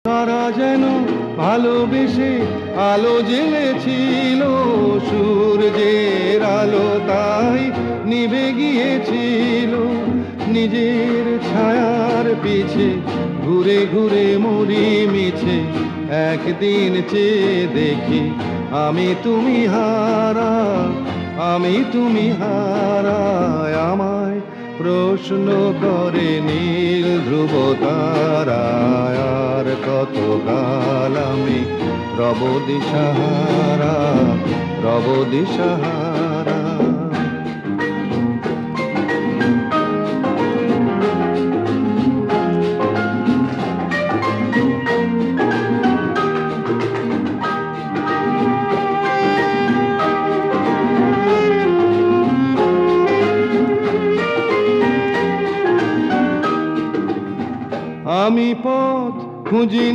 তারা যেন ভালোবেসে আলো জ্বেলেছিল, সূর্যের আলো তাই নিভে গিয়েছিল। নিজের ছায়ার পিছে ঘুরে ঘুরে মরি মিছে, একদিন চেয়ে দেখি আমি তুমি হারা, আমি তুমি হারা। আমায় প্রশ্ন করে নীল ধ্রুব তারায়, আর কত কাল আমি রব দিশাহারা, রব দিশাহারা। আমি পথ খুঁজি।